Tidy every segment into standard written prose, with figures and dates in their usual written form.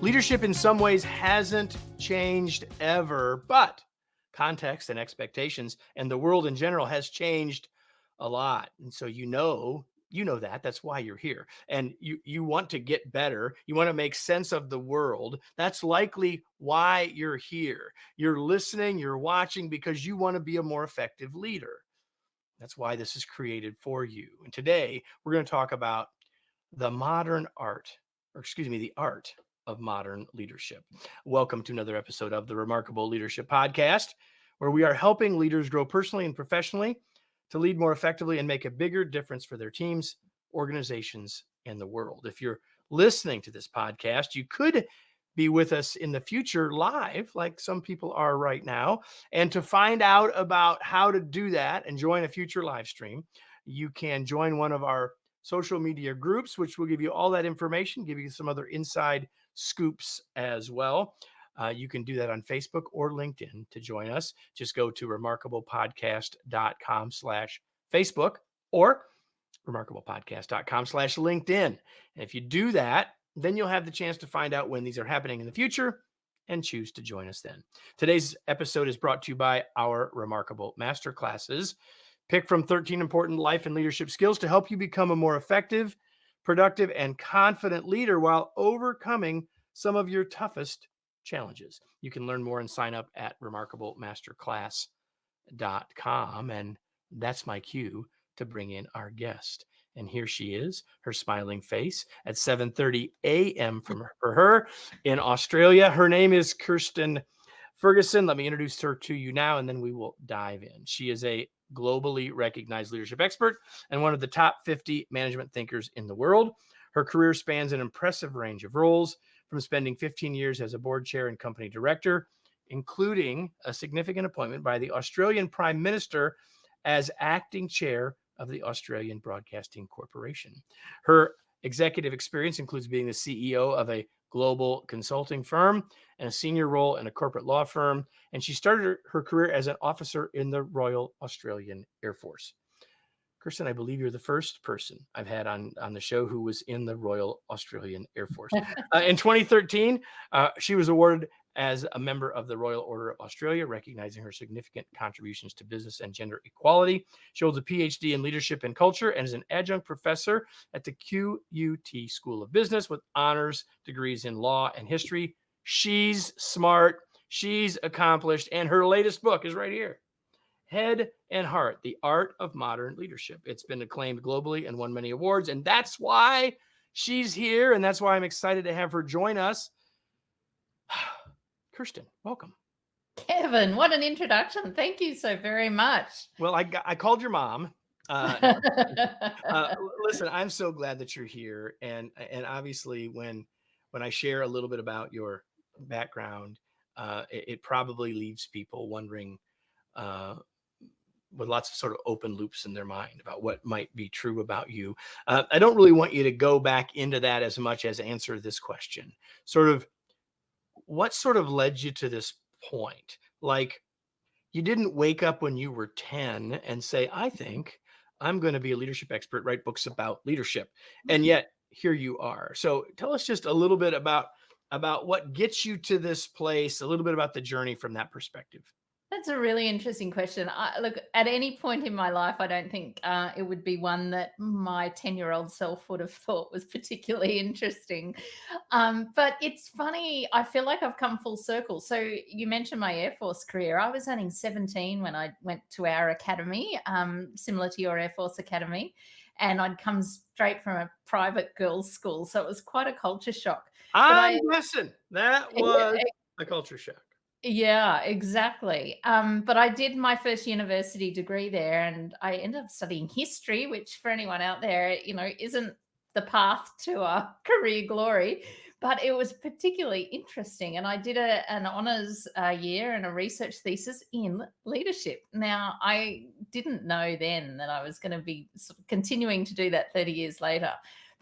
Leadership in some ways hasn't changed ever, but context and expectations and the world in general has changed a lot. And so you know that. That's why you're here. And you want to get better. You want to make sense of the world. That's likely why you're here. You're listening, you're watching because you want to be a more effective leader. That's why this is created for you. And today we're going to talk about the art of modern leadership. Welcome to another episode of the Remarkable Leadership Podcast, where we are helping leaders grow personally and professionally to lead more effectively and make a bigger difference for their teams, organizations, and the world. If you're listening to this podcast, you could be with us in the future live, like some people are right now. And to find out about how to do that and join a future live stream, you can join one of our social media groups, which will give you all that information, give you some other inside scoops as well. You can do that on Facebook or LinkedIn to join us. Just go to remarkablepodcast.com/Facebook or remarkablepodcast.com/LinkedIn. And if you do that, then you'll have the chance to find out when these are happening in the future and choose to join us then. Today's episode is brought to you by our Remarkable Masterclasses. Pick from 13 important life and leadership skills to help you become a more effective, productive, and confident leader while overcoming some of your toughest challenges. You can learn more and sign up at remarkablemasterclass.com. And that's my cue to bring in our guest. And here she is, her smiling face at 7:30 a.m. for her in Australia. Her name is Kirstin Ferguson. Let me introduce her to you now, and then we will dive in. She is a globally recognized leadership expert and one of the top 50 management thinkers in the world. Her career spans an impressive range of roles, from spending 15 years as a board chair and company director, including a significant appointment by the Australian Prime Minister as acting chair of the Australian Broadcasting Corporation. Her executive experience includes being the CEO of a global consulting firm and a senior role in a corporate law firm. And she started her career as an officer in the Royal Australian Air Force. Kirstin, I believe you're the first person I've had on the show who was in the Royal Australian Air Force. In 2013, she was awarded as a member of the Royal Order of Australia, recognizing her significant contributions to business and gender equality. She holds a PhD in leadership and culture and is an adjunct professor at the QUT School of Business with honors degrees in law and history. She's smart, she's accomplished, and her latest book is right here. Head and Heart, The Art of Modern Leadership. It's been acclaimed globally and won many awards, and that's why she's here, and that's why I'm excited to have her join us. Kirstin, welcome. Kevin, what an introduction. Thank you so very much. Well, I called your mom. Listen, I'm so glad that you're here, and obviously when I share a little bit about your background, it probably leaves people wondering with lots of sort of open loops in their mind about what might be true about you. I don't really want you to go back into that as much as answer this question. What sort of led you to this point? Like, you didn't wake up when you were 10 and say, I think I'm going to be a leadership expert, write books about leadership. And yet here you are. So tell us just a little bit about what gets you to this place, a little bit about the journey from that perspective. That's a really interesting question. Look, at any point in my life, I don't think it would be one that my 10-year-old self would have thought was particularly interesting. But it's funny. I feel like I've come full circle. So you mentioned my Air Force career. I was only 17 when I went to our academy, similar to your Air Force Academy. And I'd come straight from a private girls' school. So it was quite a culture shock. I'm guessing that was a culture shock. Yeah, exactly. But I did my first university degree there, and I ended up studying history, which for anyone out there, isn't the path to a career glory, but it was particularly interesting. And I did an honors year and a research thesis in leadership. Now, I didn't know then that I was going to be sort of continuing to do that 30 years later.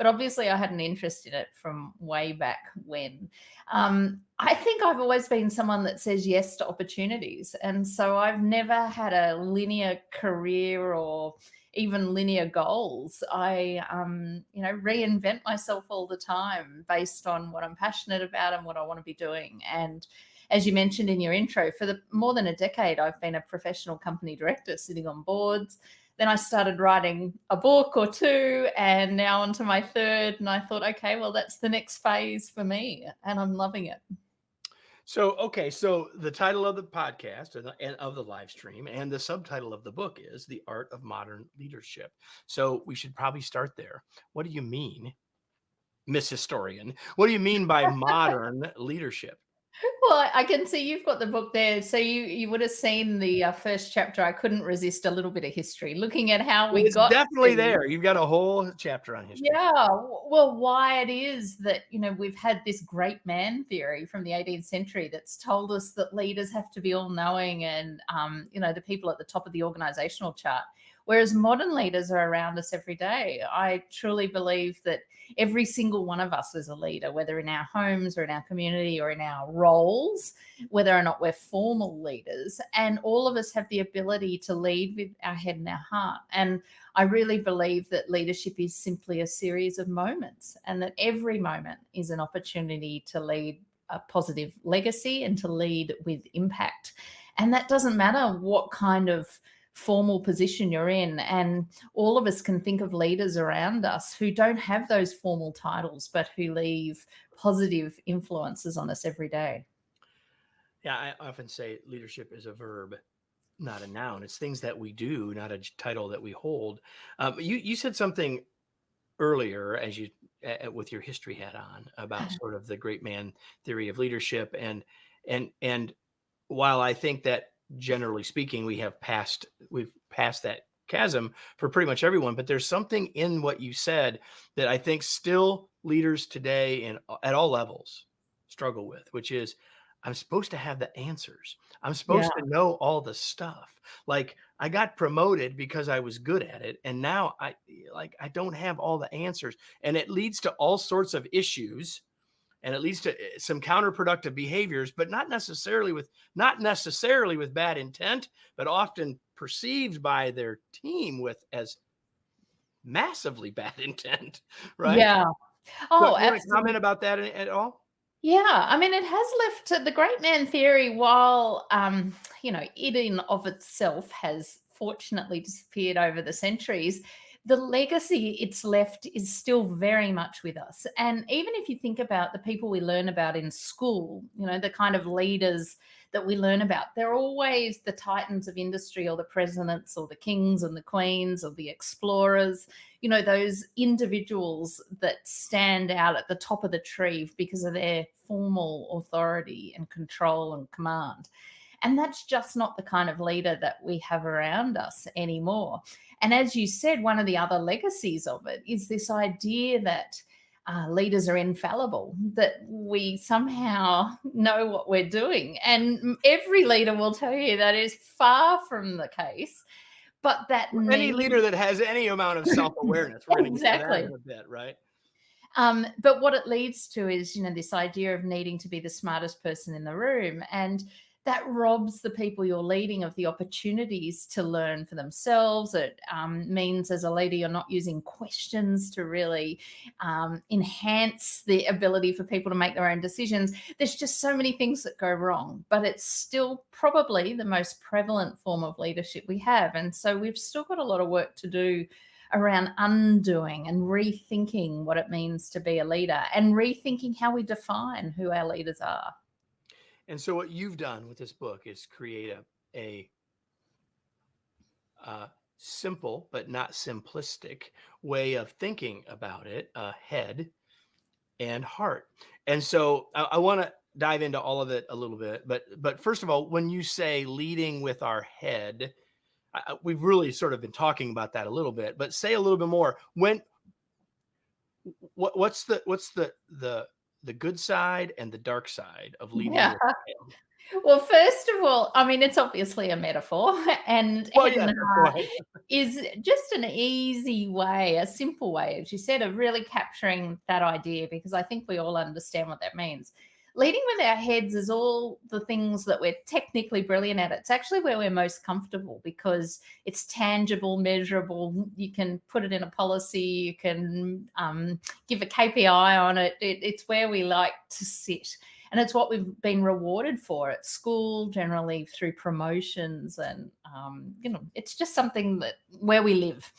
but obviously I had an interest in it from way back when. I think I've always been someone that says yes to opportunities. And so I've never had a linear career or even linear goals. I, reinvent myself all the time based on what I'm passionate about and what I want to be doing. And as you mentioned in your intro, for the more than a decade, I've been a professional company director sitting on boards. Then I started writing a book or two, and now on to my third. And I thought, okay, well, that's the next phase for me, and I'm loving it. So, okay, so the title of the podcast and of the live stream and the subtitle of the book is The Art of Modern Leadership. So we should probably start there. What do you mean, Miss Historian? What do you mean by modern leadership? Well, I can see you've got the book there. So you would have seen the first chapter. I couldn't resist a little bit of history, looking at how we It's got definitely to. there. You've got a whole chapter on history. Yeah, well, why it is that, we've had this great man theory from the 18th century that's told us that leaders have to be all knowing and, the people at the top of the organizational chart, whereas modern leaders are around us every day. I truly believe that every single one of us is a leader, whether in our homes or in our community or in our roles, whether or not we're formal leaders, and all of us have the ability to lead with our head and our heart. And I really believe that leadership is simply a series of moments, and that every moment is an opportunity to lead a positive legacy and to lead with impact. And that doesn't matter what kind of formal position you're in. And all of us can think of leaders around us who don't have those formal titles, but who leave positive influences on us every day. Yeah, I often say leadership is a verb, not a noun. It's things that we do, not a title that we hold. You said something earlier as you with your history hat on about sort of the great man theory of leadership, and while I think that generally speaking we've passed that chasm for pretty much everyone, but there's something in what you said that I think still leaders today and at all levels struggle with, which is I'm supposed to have the answers. I'm Yeah. supposed to know all the stuff. Like I got promoted because I was good at it, and now I don't have all the answers, and it leads to all sorts of issues, and it leads to some counterproductive behaviors, but not necessarily with bad intent, but often perceived by their team with as massively bad intent, right? Yeah. So Oh, you want to absolutely. comment about that at all? Yeah, I mean, it has left the great man theory, while it in of itself has fortunately disappeared over the centuries. The legacy it's left is still very much with us. And even if you think about the people we learn about in school, the kind of leaders that we learn about, they're always the titans of industry or the presidents or the kings and the queens or the explorers, those individuals that stand out at the top of the tree because of their formal authority and control and command. And that's just not the kind of leader that we have around us anymore. And as you said, one of the other legacies of it is this idea that leaders are infallible, that we somehow know what we're doing. And every leader will tell you that is far from the case. But that Any need. leader that has any amount of self-awareness, we're going to get to that Exactly. in a bit, right? But what it leads to is, this idea of needing to be the smartest person in the room. And that robs the people you're leading of the opportunities to learn for themselves. It means as a leader, you're not using questions to really enhance the ability for people to make their own decisions. There's just so many things that go wrong, but it's still probably the most prevalent form of leadership we have. And so we've still got a lot of work to do around undoing and rethinking what it means to be a leader and rethinking how we define who our leaders are. And so what you've done with this book is create a simple but not simplistic way of thinking about it, head and heart. And so I want to dive into all of it a little bit, but first of all, when you say leading with our head, we've really sort of been talking about that a little bit, but say a little bit more. What's the good side and the dark side of leading Yeah. with our head? Well, first of all, I mean, it's obviously a metaphor, and Well, head yeah, and no, go heart ahead. is just an easy way, a simple way, as you said, of really capturing that idea, because I think we all understand what that means. Leading with our heads is all the things that we're technically brilliant at. It's actually where we're most comfortable because it's tangible, measurable. You can put it in a policy, you can give a KPI on it. It's where we like to sit. And it's what we've been rewarded for at school, generally through promotions, and it's just something that where we live.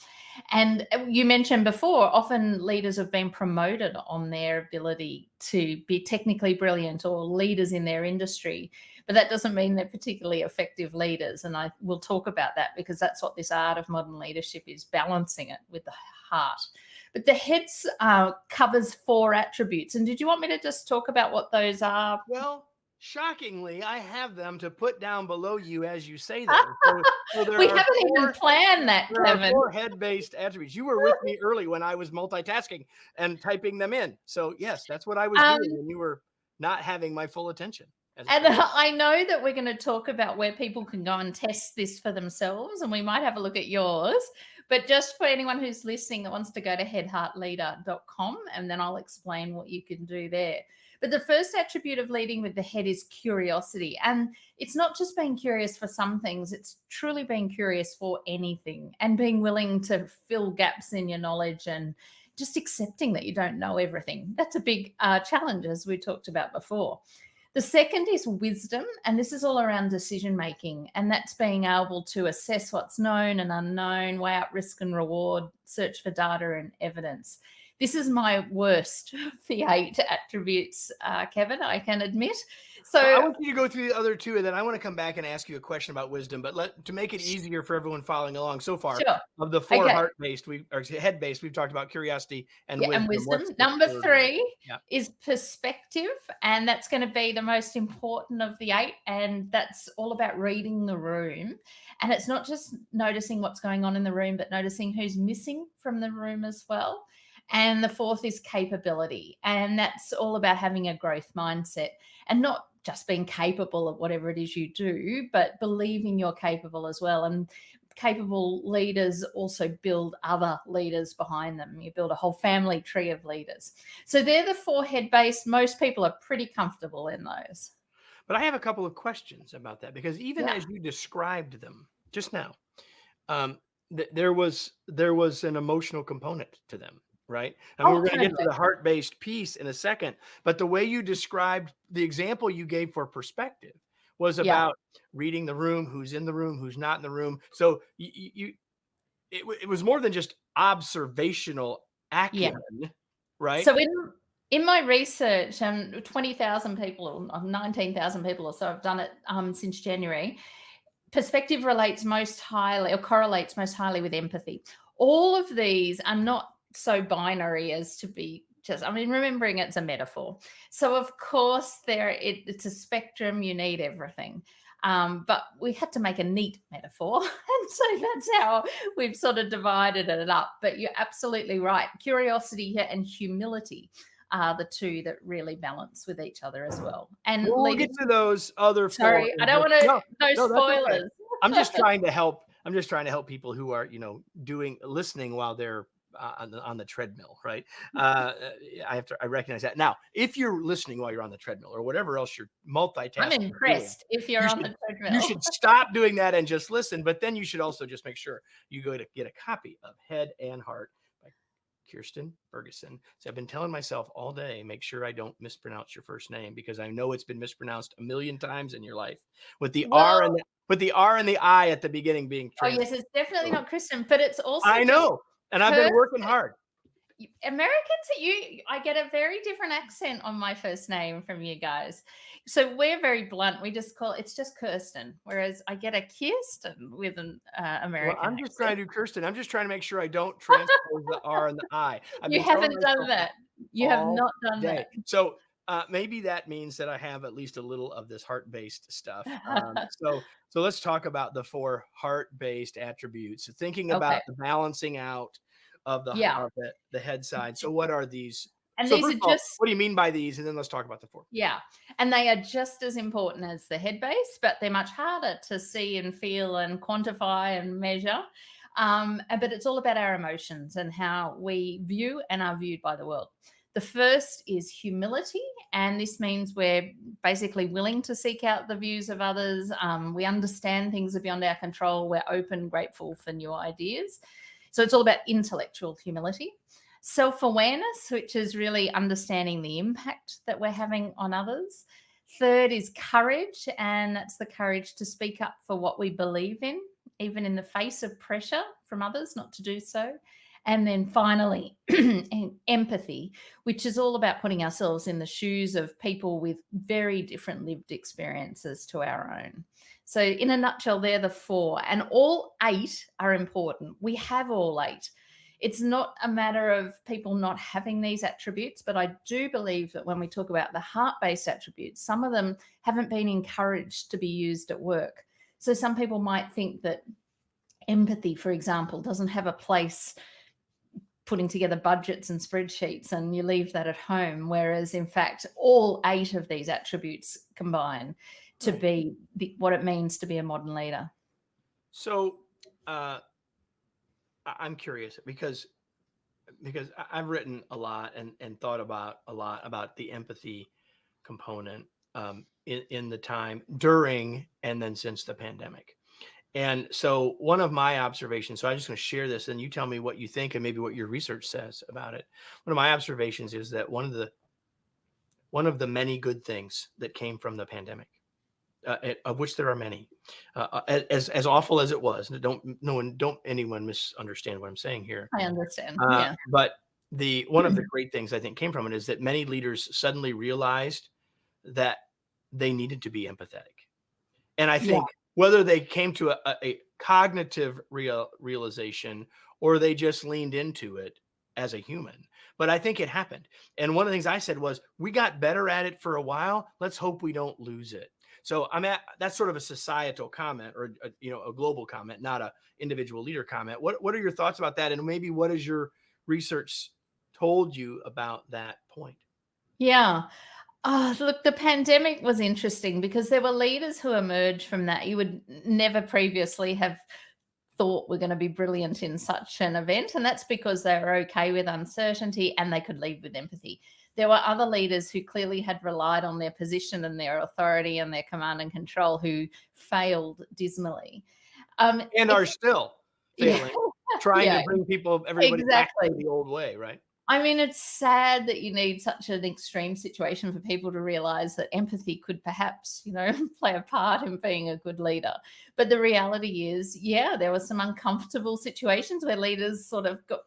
And you mentioned before, often leaders have been promoted on their ability to be technically brilliant or leaders in their industry, but that doesn't mean they're particularly effective leaders. And I will talk about that because that's what this art of modern leadership is, balancing it with the heart. But the heads covers 4 attributes. And did you want me to just talk about what those are? Well, shockingly, I have them to put down below you as you say them. So We there are haven't even 4 planned that, there are Kevin. 4 head-based attributes. You were with me early when I was multitasking and typing them in. So yes, that's what I was doing Um, when you were not having my full attention, as it and turns out. I know that we're going to talk about where people can go and test this for themselves, and we might have a look at yours. But just for anyone who's listening that wants to go to headheartleader.com, and then I'll explain what you can do there. But the first attribute of leading with the head is curiosity. And it's not just being curious for some things, it's truly being curious for anything and being willing to fill gaps in your knowledge and just accepting that you don't know everything. That's a big challenge, as we talked about before. The second is wisdom, and this is all around decision making, and that's being able to assess what's known and unknown, weigh out risk and reward, search for data and evidence. This is my worst of the 8 attributes, Kevin, I can admit. Well, I So, want you to go through the other 2, and then I want to come back and ask you a question about wisdom. But to make it easier for everyone following along so far, sure. of the 4 Okay. heart-based, or head-based, we've talked about curiosity and Yeah, and wisdom. wisdom. What's the Number third one? 3 Yeah. is perspective, and that's going to be the most important of the 8. And that's all about reading the room. And it's not just noticing what's going on in the room, but noticing who's missing from the room as well. And the 4th is capability, and that's all about having a growth mindset and not just being capable of whatever it is you do, but believing you're capable as well. And capable leaders also build other leaders behind them. You build a whole family tree of leaders. So they're the 4 head based. Most people are pretty comfortable in those. But I have a couple of questions about that because even Yeah. as you described them just now, um, there was an emotional component to them, right? And Oh, we're going to get to totally. the heart-based piece in a second, but the way you described the example you gave for perspective was Yeah. about reading the room, who's in the room, who's not in the room. So it was more than just observational Yeah. acumen, right? So in my research, 20,000 people, or 19,000 people or so, I've done it since January. Perspective relates most highly or correlates most highly with empathy. All of these are not so binary as to be just, I mean, remembering it's a metaphor. So of course it's a spectrum, you need everything. But we had to make a neat metaphor. And so that's how we've sort of divided it up. But you're absolutely right. Curiosity and humility are the 2 that really balance with each other as well. And We'll get leaders, to those other 4 sorry, I in don't just want to, no, no no, that's okay. spoilers. I'm just trying to help people who are, listening while they're on the treadmill, right? I recognize that. Now, if you're listening while you're on the treadmill or whatever else you're I'm multitasking doing, impressed if you're you on should the you treadmill. should stop doing that and just listen. But then you should also just make sure you go to get a copy of Head and Heart by Kirstin Ferguson. So I've been telling myself all day, make sure I don't mispronounce your first name because I know it's been mispronounced a million times in your life with the R and Well, the I at the beginning being oh, trans. yes, it's definitely not Christian, but it's also I just know, and I've been Kirsten. working hard. Americans, I get a very different accent on my first name from you guys. So we're very blunt. We just call it's just Kirsten, whereas I get a Kirsten with an Well, American I'm just trying accent. to do Kirsten. I'm just trying to make sure I don't transpose the R and the I. I've You been telling haven't done myself that that. You have all not done day. that. So maybe that means that I have at least a little of this heart-based stuff. So let's talk about the 4 heart-based attributes. So thinking Okay. about the balancing out of the Yeah. of the head side. So what are these? And So these first are of all, just what do you mean by these? And then let's talk about the 4. yeah, and they are just as important as the head base, but they're much harder to see and feel and quantify and measure. But it's all about our emotions and how we view and are viewed by the world. The first is humility, and this means we're basically willing to seek out the views of others. We understand things are beyond our control. We're open, grateful for new ideas. So it's all about intellectual humility. Self awareness, which is really understanding the impact that we're having on others. Third is courage, and that's the courage to speak up for what we believe in, even in the face of pressure from others not to do so. And then finally, empathy, which is all about putting ourselves in the shoes of people with very different lived experiences to our own. So, in a nutshell, they're the 4, and all 8 are important. We have all 8. It's not a matter of people not having these attributes, but I do believe that when we talk about the heart based attributes, some of them haven't been encouraged to be used at work. So some people might think that empathy, for example, doesn't have a place putting together budgets and spreadsheets, and you leave that at home. Whereas, in fact, all 8 of these attributes combine to Right. be what it means to be a modern leader. So I'm curious because I've written a lot and thought about a lot about the empathy component in the time during and then since the pandemic. And so one of my observations, so I'm just going to share this and you tell me what you think and maybe what your research says about it. One of my observations is that one of the many good things that came from the pandemic, of which there are many, as awful as it was, and don't anyone misunderstand what I'm saying here. I understand. Yeah. But the one of the great things I think came from it is that many leaders suddenly realized that they needed to be empathetic. And I Yeah. think whether they came to a cognitive realization or they just leaned into it as a human, but I think it happened. And one of the things I said was, we got better at it for a while. Let's hope we don't lose it. So that's sort of a societal comment or a global comment, not a individual leader comment. What are your thoughts about that? And maybe what has your research told you about that point? Yeah. Look, the pandemic was interesting because there were leaders who emerged from that you would never previously have thought were going to be brilliant in such an event. And that's because they were okay with uncertainty and they could lead with empathy. There were other leaders who clearly had relied on their position and their authority and their command and control who failed dismally. And are It's, still yeah, failing, trying to yeah, bring everybody back exactly. to the old way, right? I mean, it's sad that you need such an extreme situation for people to realize that empathy could perhaps, play a part in being a good leader. But the reality is, yeah, there were some uncomfortable situations where leaders sort of got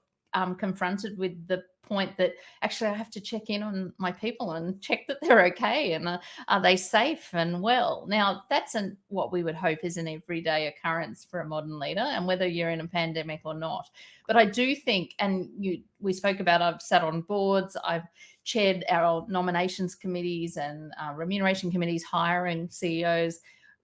confronted with the point that actually I have to check in on my people and check that they're okay and are they safe and well. Now, that's what we would hope is an everyday occurrence for a modern leader, and whether you're in a pandemic or not. But I do think, and we spoke about, I've sat on boards, I've chaired our nominations committees and remuneration committees, hiring CEOs.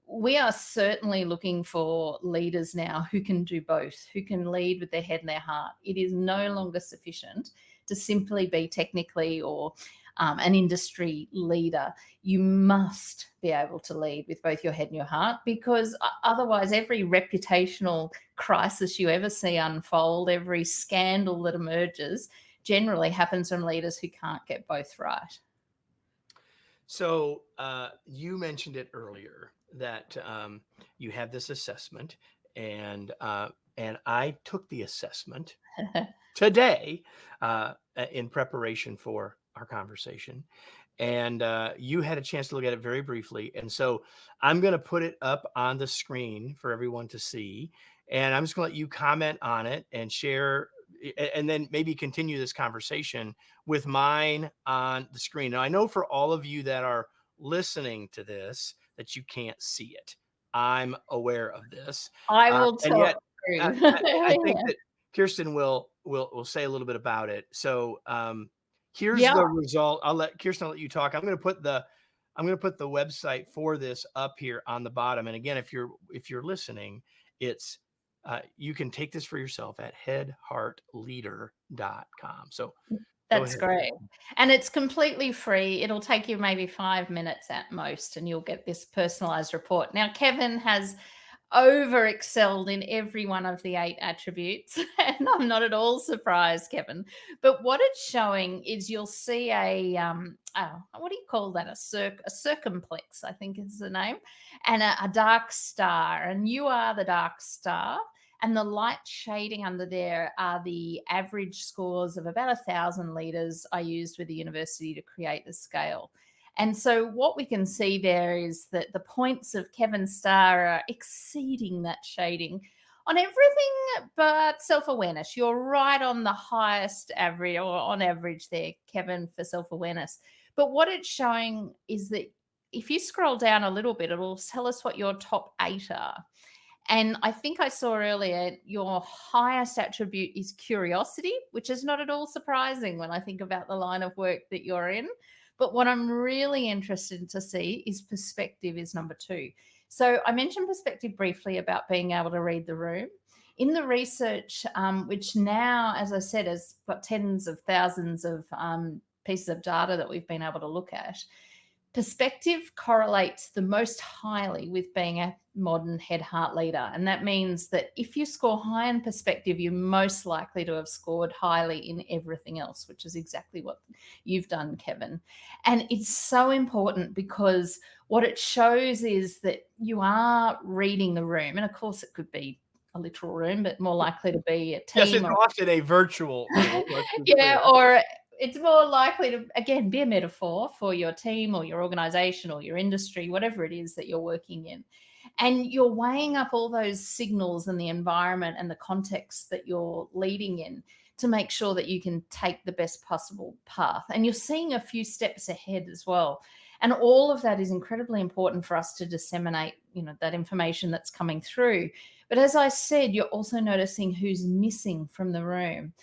We are certainly looking for leaders now who can do both, who can lead with their head and their heart. It is no longer sufficient to simply be technically or an industry leader. You must be able to lead with both your head and your heart, because otherwise every reputational crisis you ever see unfold, every scandal that emerges, generally happens from leaders who can't get both right. So you mentioned it earlier that you have this assessment, and I took the assessment today in preparation for our conversation, and you had a chance to look at it very briefly, and so I'm going to put it up on the screen for everyone to see, and I'm just going to let you comment on it and share, and then maybe continue this conversation with mine on the screen. Now, I know for all of you that are listening to this that you can't see it. I'm aware of this, I will and talk yet through. I think that Kirstin will say a little bit about it. So here's Yeah. the result. I'll let you talk. I'm going to put the website for this up here on the bottom. And again, if you're listening, it's you can take this for yourself at headheartleader.com. So Go That's ahead. great. And it's completely free. It'll take you maybe 5 minutes at most, and you'll get this personalized report. Now, Kevin has over excelled in every one of the 8 attributes, and I'm not at all surprised, Kevin. But what it's showing is you'll see what do you call that? A circumplex, I think is the name, and a dark star. And you are the dark star. And the light shading under there are the average scores of about 1,000 litres I used with the university to create the scale. And so what we can see there is that the points of Kevin Starr are exceeding that shading on everything but self-awareness. You're right on the highest average, or on average there, Kevin, for self-awareness. But what it's showing is that if you scroll down a little bit, it'll tell us what your top 8 are. And I think I saw earlier your highest attribute is curiosity, which is not at all surprising when I think about the line of work that you're in. But what I'm really interested to see is perspective is number 2. So I mentioned perspective briefly about being able to read the room. In the research, which now, as I said, has got tens of thousands of pieces of data that we've been able to look at, perspective correlates the most highly with being a modern head heart leader. And that means that if you score high in perspective, you're most likely to have scored highly in everything else, which is exactly what you've done, Kevin. And it's so important because what it shows is that you are reading the room. And of course, it could be a literal room, but more likely to be a team. Yes, it's often a virtual room. Yeah, or it's more likely to, again, be a metaphor for your team or your organization or your industry, whatever it is that you're working in. And you're weighing up all those signals and the environment and the context that you're leading in to make sure that you can take the best possible path. And you're seeing a few steps ahead as well. And all of that is incredibly important for us to disseminate, that information that's coming through. But as I said, you're also noticing who's missing from the room.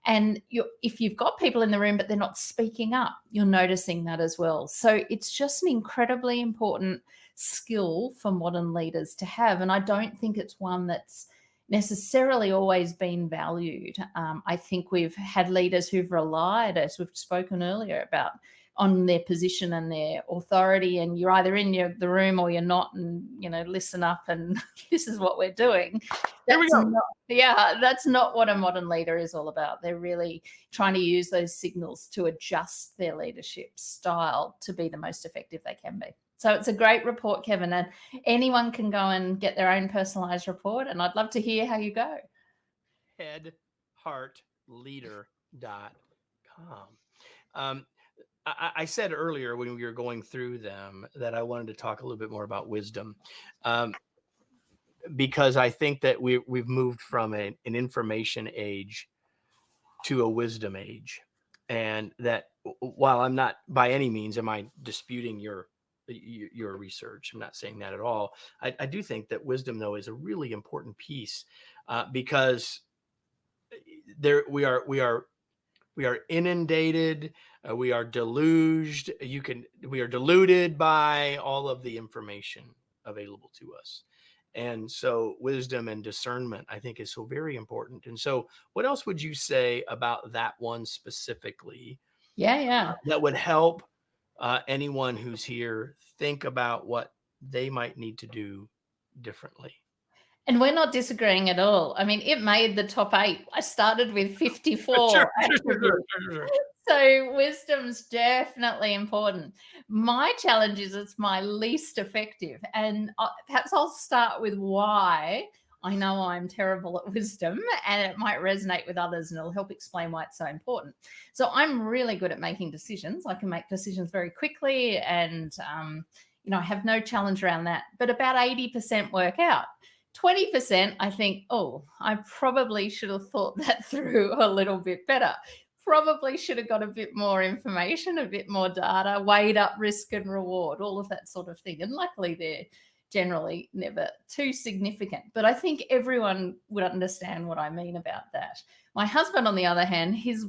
And if you've got people in the room, but they're not speaking up, you're noticing that as well. So it's just an incredibly important skill for modern leaders to have. And I don't think it's one that's necessarily always been valued. I think we've had leaders who've relied, as we've spoken earlier about, on their position and their authority, and you're either in the room or you're not, and listen up, and this is what we're doing. Here we go. That's not what a modern leader is all about. They're really trying to use those signals to adjust their leadership style to be the most effective they can be. So it's a great report, Kevin, and anyone can go and get their own personalized report, and I'd love to hear how you go. Headheartleader.com. I said earlier when we were going through them that I wanted to talk a little bit more about wisdom, because I think that we've moved from an information age to a wisdom age. And that while I'm not by any means am I disputing your research, I'm not saying that at all. I do think that wisdom, though, is a really important piece, because we are inundated, we are deluged. We are deluded by all of the information available to us. And so wisdom and discernment, I think, is so very important. And so what else would you say about that one specifically? That would help anyone who's here think about what they might need to do differently. And we're not disagreeing at all. I mean, it made the top 8. I started with 54. Sure. So wisdom's definitely important. My challenge is it's my least effective. And perhaps I'll start with why I know I'm terrible at wisdom, and it might resonate with others, and it'll help explain why it's so important. So I'm really good at making decisions. I can make decisions very quickly, and I have no challenge around that. But about 80% work out. 20%, I think, I probably should have thought that through a little bit better. Probably should have got a bit more information, a bit more data, weighed up risk and reward, all of that sort of thing. And luckily, they're generally never too significant. But I think everyone would understand what I mean about that. My husband, on the other hand, his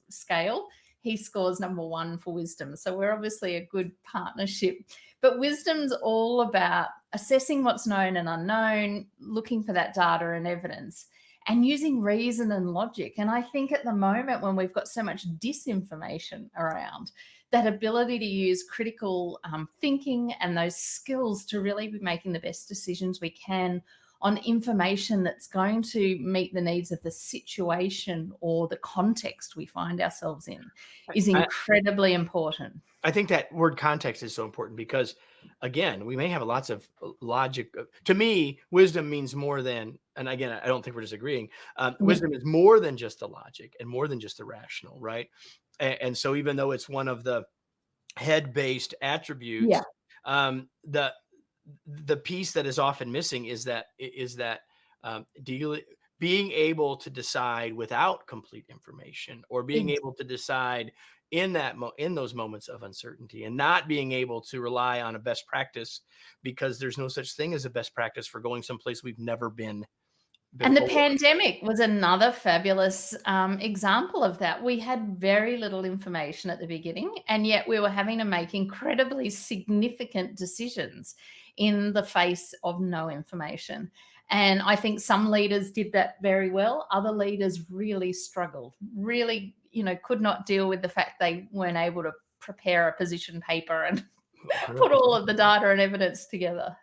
scale, he scores number 1 for wisdom. So we're obviously a good partnership. But wisdom's all about assessing what's known and unknown, looking for that data and evidence. and using reason and logic. And I think at the moment, when we've got so much disinformation around, that ability to use critical thinking and those skills to really be making the best decisions we can on information that's going to meet the needs of the situation or the context we find ourselves in is I, incredibly important. I think that word context is so important because, again, we may have lots of logic. To me, wisdom means more than, and again, I don't think we're disagreeing. Yeah. Wisdom is more than just the logic and more than just the rational, right? And so, even though it's one of the head-based Yeah. attributes, the piece that is often missing is that deal being able to decide without complete information, or being able to decide in those moments of uncertainty, and not being able to rely on a best practice, because there's no such thing as a best practice for going someplace we've never been And the before. pandemic was another fabulous example of that. We had very little information at the beginning, and yet we were having to make incredibly significant decisions in the face of no information. And I think some leaders did that very well. Other leaders really struggled, really, could not deal with the fact they weren't able to prepare a position paper and put all of the data and evidence together.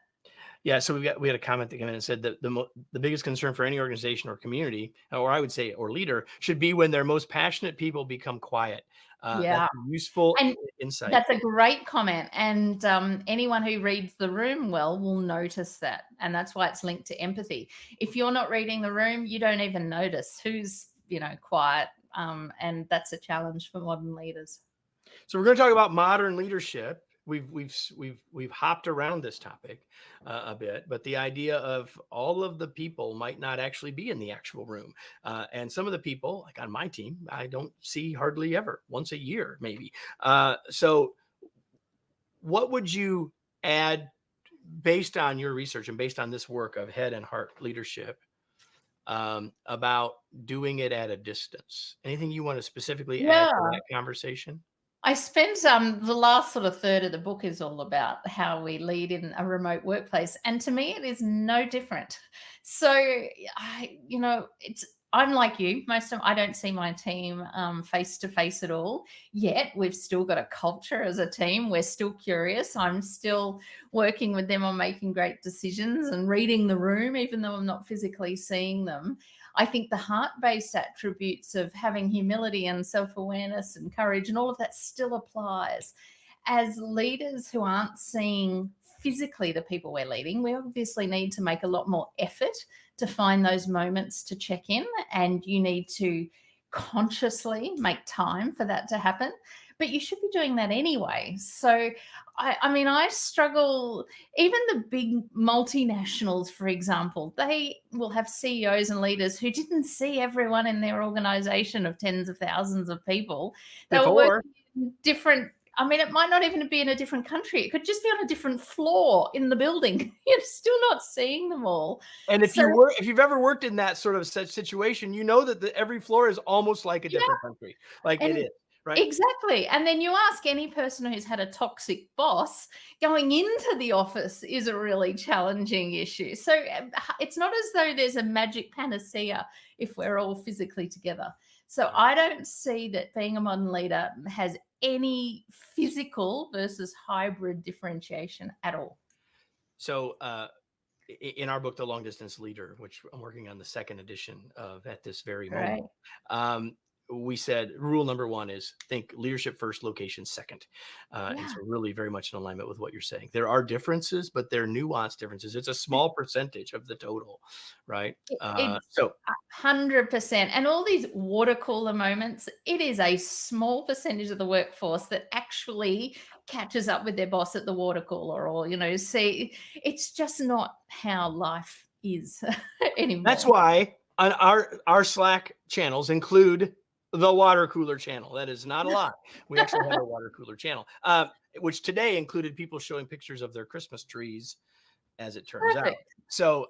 Yeah, so we had a comment that came in and said that the biggest concern for any organization or community, or I would say, or leader, should be when their most passionate people become quiet. That's Yeah. a useful And insight. that's a great comment. And anyone who reads the room well will notice that. And that's why it's linked to empathy. If you're not reading the room, you don't even notice who's, quiet. And that's a challenge for modern leaders. So we're going to talk about modern leadership. We've hopped around this topic a bit, but the idea of all of the people might not actually be in the actual room, and some of the people, like on my team, I don't see hardly ever, once a year maybe. So, what would you add based on your research and based on this work of head and heart leadership, about doing it at a distance? Anything you want to specifically add to Yeah. that conversation? I spent the last sort of third of the book is all about how we lead in a remote workplace, and to me, it is no different. So, I'm like you. Most of I don't see my team face to face at all. Yet we've still got a culture as a team. We're still curious. I'm still working with them on making great decisions and reading the room, even though I'm not physically seeing them. I think the heart-based attributes of having humility and self-awareness and courage and all of that still applies. As leaders who aren't seeing physically the people we're leading, we obviously need to make a lot more effort to find those moments to check in, and you need to consciously make time for that to happen. But you should be doing that anyway. So, I struggle. Even the big multinationals, for example, they will have CEOs and leaders who didn't see everyone in their organization of tens of thousands of people. They were Before. working in different. It might not even be in a different country. It could just be on a different floor in the building. You're still not seeing them all. And So, if you've ever worked in that sort of such situation, you know that every floor is almost like a yeah, different country. Like it and is, right? exactly. And then you ask any person who's had a toxic boss, going into the office is a really challenging issue. So it's not as though there's a magic panacea if we're all physically together. So I don't see that being a modern leader has any physical versus hybrid differentiation at all. So in our book, The Long Distance Leader, which I'm working on the second edition of at this very moment, Right. um, we said rule number one is think leadership first, location second. And Yeah. so really very much in alignment with what you're saying. There are differences, but they're nuanced differences. It's a small percentage of the total, right? It's So 100%. And all these water cooler moments, it is a small percentage of the workforce that actually catches up with their boss at the water cooler, or, see, it's just not how life is that's anymore. why on our Slack channels include the water cooler channel. That is not a lot. We actually have a water cooler channel, which today included people showing pictures of their Christmas trees, as it turns out. Perfect. So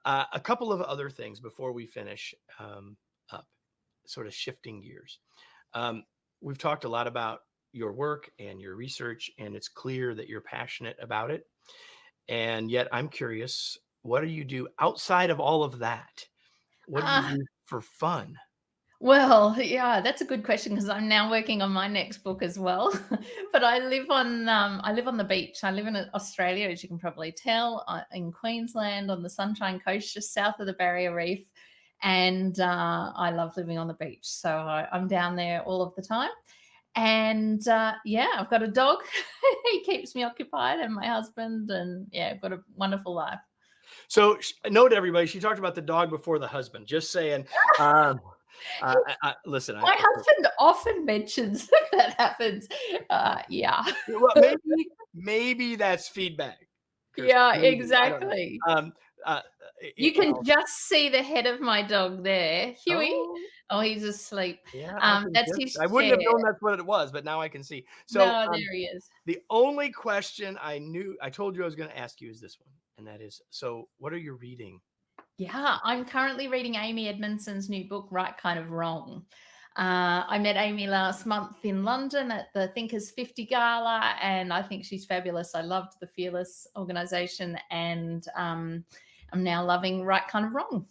a couple of other things before we finish up, sort of shifting gears. We've talked a lot about your work and your research, and it's clear that you're passionate about it. And yet I'm curious, what do you do outside of all of that? What do you do for fun? Well, yeah, that's a good question because I'm now working on my next book as well. But I live on the beach. I live in Australia, as you can probably tell, in Queensland on the Sunshine Coast, just south of the Barrier Reef. And I love living on the beach, so I'm down there all of the time. And yeah, I've got a dog. He keeps me occupied, and my husband, and yeah, I've got a wonderful life. So note everybody, she talked about the dog before the husband. Just saying. Um, listen, My husband often mentions that happens. Yeah. well, maybe that's feedback, Kirstin. Yeah, Maybe I don't know. exactly. Um, uh, You can just see the head of my dog there, Huey. oh, Oh, he's asleep. yeah, I can That's just. his I wouldn't chair. have known that's what it was, but now I can see. So, No, there he is. the only question I told you I was going to ask you is this one, and that is, so what are you reading? Yeah, I'm currently reading Amy Edmondson's new book, Right Kind of Wrong. I met Amy last month in London at the Thinkers 50 Gala, and I think she's fabulous. I loved the Fearless organization, and I'm now loving Right Kind of Wrong.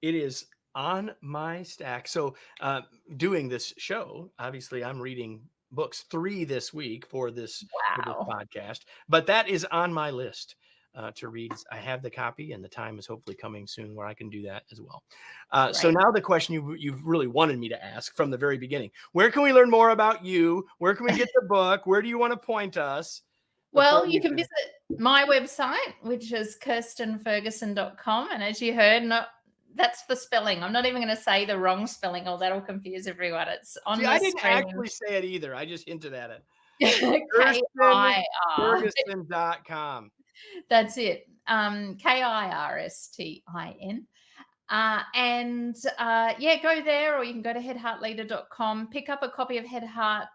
It is on my stack. So, doing this show, obviously, I'm reading books 3 this week for this Wow. podcast, but that is on my list to read. I have the copy, and the time is hopefully coming soon where I can do that as well. So Great. now the question you've really wanted me to ask from the very beginning: where can we learn more about you? Where can we get the book? Where do you want to point us? Before Well, you we can visit my website, which is kirstinferguson.com. And as you heard, that's the spelling. I'm not even going to say the wrong spelling, or that'll confuse everyone. It's See, on I the didn't screen. actually say it either. I just hinted at it. KIR. KirstinFerguson.com. That's it. KIRSTIN. Yeah, go there, or you can go to headheartleader.com, pick up a copy of Head Heart,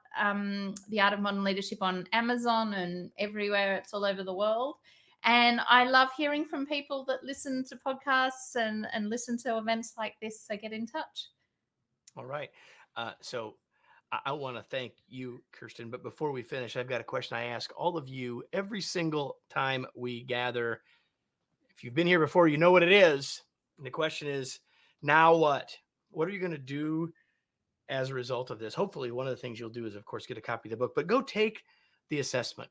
The Art of Modern Leadership on Amazon and everywhere. It's all over the world. And I love hearing from people that listen to podcasts and listen to events like this. So get in touch. All right. So I want to thank you, Kirstin. But before we finish, I've got a question I ask all of you every single time we gather. If you've been here before, you know what it is. And the question is, now what? What are you going to do as a result of this? Hopefully, one of the things you'll do is, of course, get a copy of the book, but go take the assessment.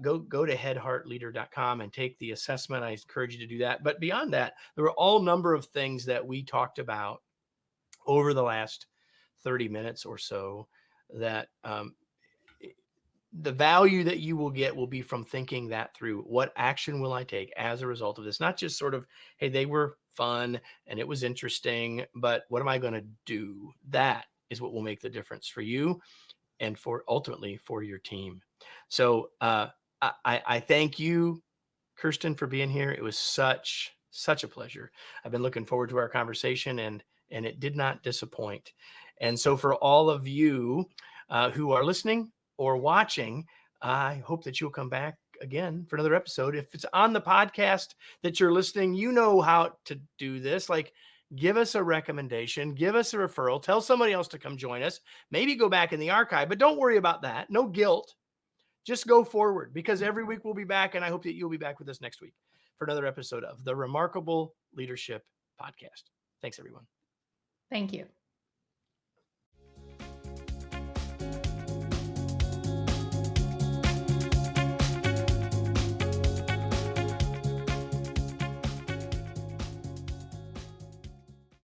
Go to headheartleader.com and take the assessment. I encourage you to do that. But beyond that, there were all number of things that we talked about over the last 30 minutes or so that the value that you will get will be from thinking that through. What action will I take as a result of this? Not just sort of, hey, they were fun and it was interesting, but what am I going to do? That is what will make the difference for you and for ultimately for your team. So I thank you, Kirstin, for being here. It was such a pleasure. I've been looking forward to our conversation, and it did not disappoint. And so for all of you who are listening or watching, I hope that you'll come back again for another episode. If it's on the podcast that you're listening, you know how to do this. Like, give us a recommendation, give us a referral, tell somebody else to come join us, maybe go back in the archive, but don't worry about that. No guilt. Just go forward, because every week we'll be back. And I hope that you'll be back with us next week for another episode of the Remarkable Leadership Podcast. Thanks, everyone. Thank you.